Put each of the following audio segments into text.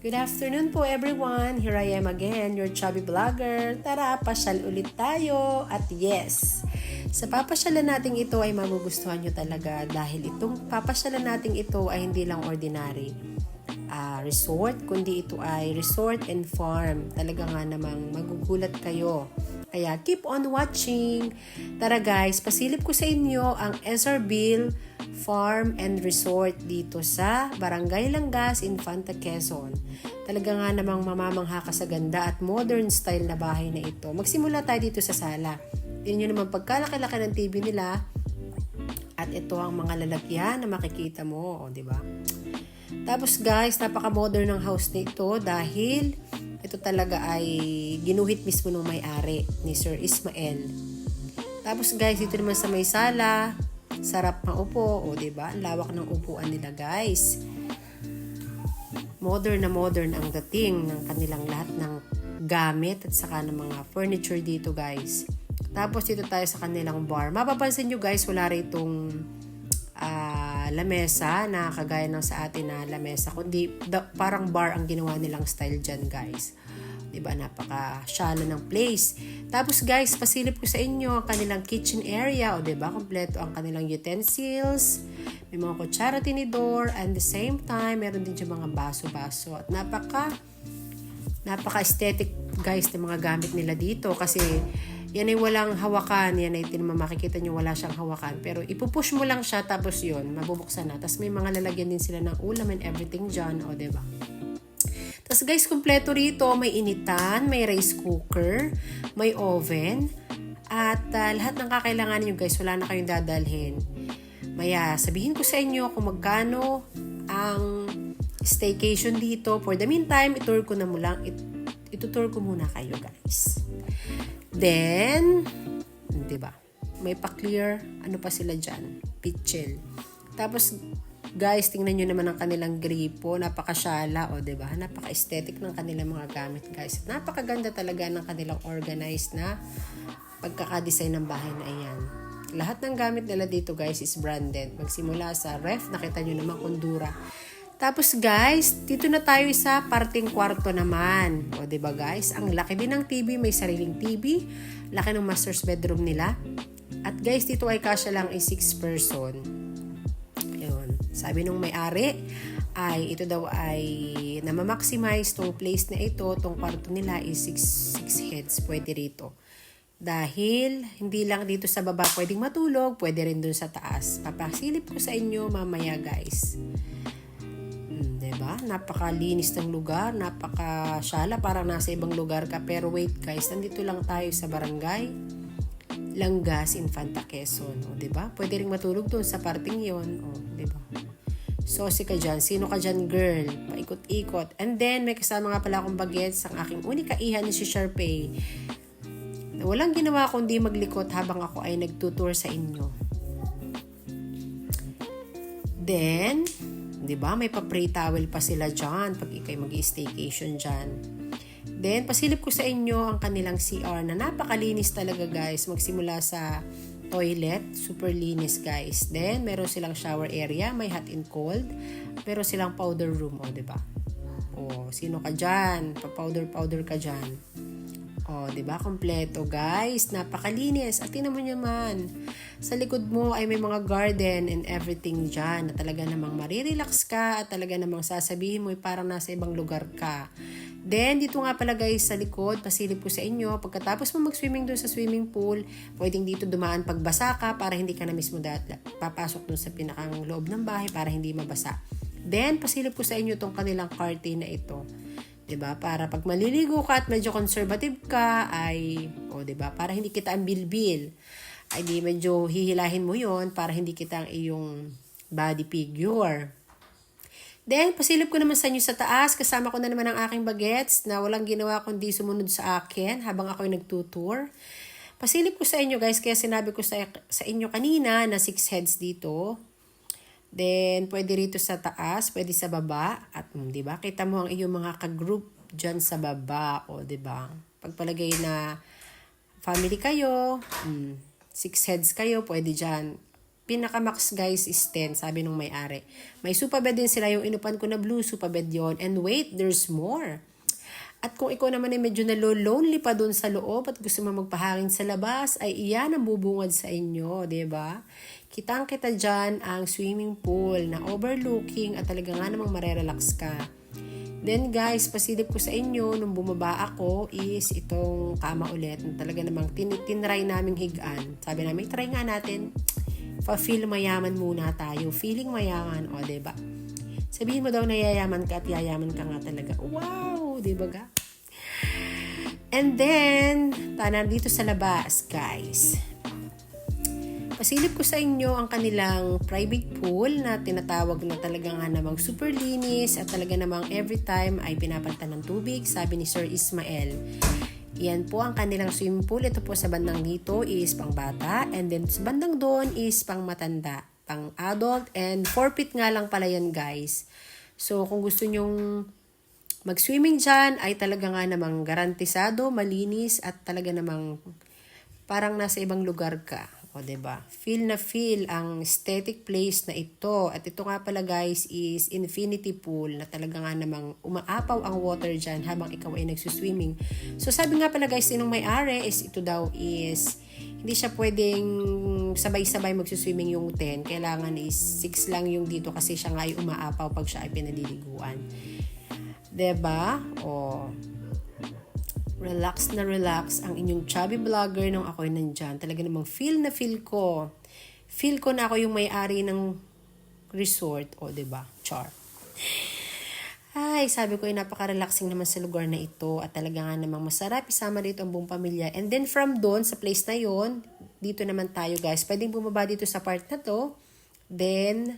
Good afternoon po everyone. Here I am again, your chubby vlogger. Tara, pasyal ulit tayo. At yes, sa papasyalan natin ito ay magugustuhan nyo talaga dahil itong papasyalan natin ito ay hindi lang ordinary resort, kundi ito ay resort and farm. Talaga nga namang magugulat kayo. Kaya keep on watching. Tara guys, pasilip ko sa inyo ang Ezerville Farm and Resort dito sa Barangay Langas, Infanta, Quezon. Talaga nga namang mamamangha ka sa ganda at modern style na bahay na ito. Magsimula tayo dito sa sala. Tingnan nyo naman pagkalaki-laki ng TV nila. At ito ang mga lalagyan na makikita mo. O, diba? Tapos guys, napaka-modern ng house na ito dahil ito talaga ay ginuhit mismo ng may-ari ni Sir Ismael. Tapos guys, dito naman sa may sala, sarap maupo, o diba? Ang lawak ng upuan nila guys. Modern na modern ang dating ng kanilang lahat ng gamit at saka ng mga furniture dito guys. Tapos dito tayo sa kanilang bar. Mapapansin nyo guys, wala ritong lamesa na kagaya ng sa atin na lamesa, kundi parang bar ang ginawa nilang style dyan guys. Diba, napaka-shallow ng place. Tapos guys, pasilip ko sa inyo ang kanilang kitchen area, o diba, kompleto ang kanilang utensils, may mga kutsara, tinidor, and the same time, meron din dyan mga baso-baso. At napaka-aesthetic guys ng mga gamit nila dito kasi yan ay walang hawakan, yan ay makikita nyo wala siyang hawakan, pero ipupush mo lang siya tapos yun, mabubuksan na. Tapos may mga lalagyan din sila ng ulam and everything dyan, o diba. Tapos guys, kumpleto rito, may initan, may rice cooker, may oven, at lahat ng kakailangan nyo guys, wala na kayong dadalhin. Maya, sabihin ko sa inyo kung magkano ang staycation dito. For the meantime, itutur ko muna kayo guys. Then, diba, may pa-clear, ano pa sila dyan, pitchel. Tapos, guys, tingnan nyo naman ang kanilang gripo, napakasyala, o diba, napaka-aesthetic ng kanilang mga gamit, guys. Napakaganda talaga ng kanilang organized na pagkakadesign ng bahay na iyan. Lahat ng gamit nila dito, guys, is branded. Magsimula sa ref, nakita nyo naman kundura. Tapos guys, dito na tayo sa parting kwarto naman. O diba guys, ang laki din ng TV, may sariling TV. Laki ng master's bedroom nila. At guys, dito ay kasya lang ay 6 person. Ayun. Sabi nung may-ari, ay ito daw ay namamaximize tong place na ito, tong kwarto nila is 6 heads pwede rito. Dahil hindi lang dito sa baba pwedeng matulog, pwede rin dun sa taas. Papasilip ko sa inyo mamaya guys. Diba? Napakalinis ng lugar, napakasyala, parang nasa ibang lugar ka. Pero wait guys, nandito lang tayo sa Barangay Langas, Infanta, Quezon. O, diba? Pwede rin matulog doon sa parting yon. O, diba? Sosi ka dyan. Sino ka dyan, girl? Paikot-ikot. And then, may kasama nga pala akong bagets, ang aking unika iha ni si Sharpay. Walang ginawa kundi maglikot habang ako ay nagtutour sa inyo. Then, diba? May pa-pray towel pa sila dyan pag ikay mag-staycation dyan. Then, pasilip ko sa inyo ang kanilang CR na napakalinis talaga guys. Magsimula sa toilet, super linis guys. Then, meron silang shower area, may hot and cold. Meron silang powder room, o diba? O, sino ka dyan? Pa-powder ka dyan. O, diba? Kompleto guys. Napakalinis. At tingnan mo naman, sa likod mo ay may mga garden and everything dyan na talaga namang marirelax ka at talaga namang sasabihin mo ay parang nasa ibang lugar ka. Then, dito nga pala guys sa likod, pasilip ko sa inyo, pagkatapos mo mag-swimming doon sa swimming pool, pwedeng dito dumaan pagbasa ka para hindi ka na mismo papasok doon sa pinakang loob ng bahay para hindi mabasa. Then, pasilip ko sa inyo itong kanilang curtain na ito. Diba? Para pag maliligo ka at medyo conservative ka ay, o diba? Para hindi kita ang bilbil. Ay di medyo hihilahin mo yon para hindi kita ang iyong body figure. Then, pasilip ko naman sa inyo sa taas. Kasama ko na naman ang aking bagets na walang ginawa kundi sumunod sa akin habang ako'y nagtutour. Pasilip ko sa inyo guys, kaya sinabi ko sa inyo kanina na 6 heads dito. Then, pwede rito sa taas, pwede sa baba. At, diba, kita mo ang iyong mga ka-group dyan sa baba. O, diba, pagpalagay na family kayo, 6 heads kayo, pwede dyan. pinaka-max guys is 10, sabi nung may-ari. May sofa bed din sila, yung inupan ko na blue, sofa bed yon. And wait, there's more. At kung ikaw naman ay medyo lonely pa doon sa loob at gusto mo magpahangin sa labas, ay iyan ang bubungad sa inyo, 'di ba? Kitang-kita dyan ang swimming pool na overlooking at talaga nga namang marerelax ka. Then guys, pasilip ko sa inyo nung bumaba ako is itong kama ulit. Talaga namang tinry naming higaan. Sabi namin, try nga natin. Pa-feel mayaman muna tayo. Feeling mayaman, o diba? Sabihin mo daw na yayaman ka at yayaman ka nga talaga. Wow! Diba ga? And then, nandito sa labas, guys. Pasilip ko sa inyo ang kanilang private pool na tinatawag na talaga nga namang super linis at talaga namang every time ay pinapalitan ng tubig, sabi ni Sir Ismael. Yan po ang kanilang swimming pool. Ito po sa bandang dito is pang bata and then sa bandang doon is pang matanda, pang adult, and 4 feet nga lang pala yan guys. So kung gusto nyong mag-swimming dyan ay talaga nga namang garantisado, malinis at talaga namang parang nasa ibang lugar ka. O, diba? Feel na feel ang aesthetic place na ito. At ito nga pala guys is infinity pool na talaga nga namang umaapaw ang water dyan habang ikaw ay nagsuswimming. So sabi nga pala guys, sinong may-ari is ito daw is hindi siya pwedeng sabay-sabay magsuswimming yung 10. Kailangan is 6 lang yung dito kasi siya nga ay umaapaw pag siya ay pinaliliguan. Diba? O, relax na relax ang inyong chubby vlogger nung ako'y nandyan. Talaga namang feel na feel ko. Feel ko na ako yung may-ari ng resort. O, diba? Char. Ay, sabi ko ay napaka-relaxing naman sa lugar na ito. At talaga nga namang masarap. Isama dito ang buong pamilya. And then from doon, sa place na yon, dito naman tayo guys. Pwedeng bumaba dito sa part na to. Then,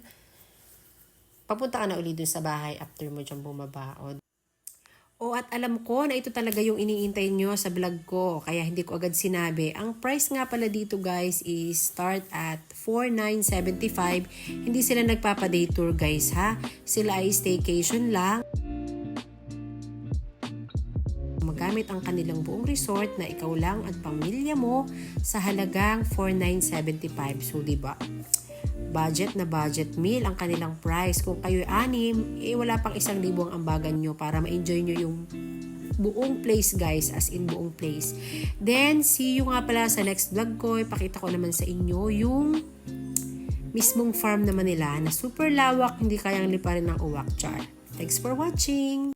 papunta ka na ulit dun sa bahay after mo dyan bumaba. At alam ko na ito talaga yung iniintay nyo sa vlog ko, kaya hindi ko agad sinabi. Ang price nga pala dito guys is start at 4,975. Hindi sila nagpapa-day tour guys ha. Sila ay staycation lang. Magamit ang kanilang buong resort na ikaw lang at pamilya mo sa halagang 4,975. So diba? Budget na budget meal ang kanilang price. Kung kayo'y 6, wala pang 1,000 ang ambagan nyo para ma-enjoy nyo yung buong place guys, as in buong place. Then, see you nga pala sa next vlog ko. Ipakita ko naman sa inyo yung mismong farm naman nila na super lawak, hindi kayang liparin ng uwak char. Thanks for watching!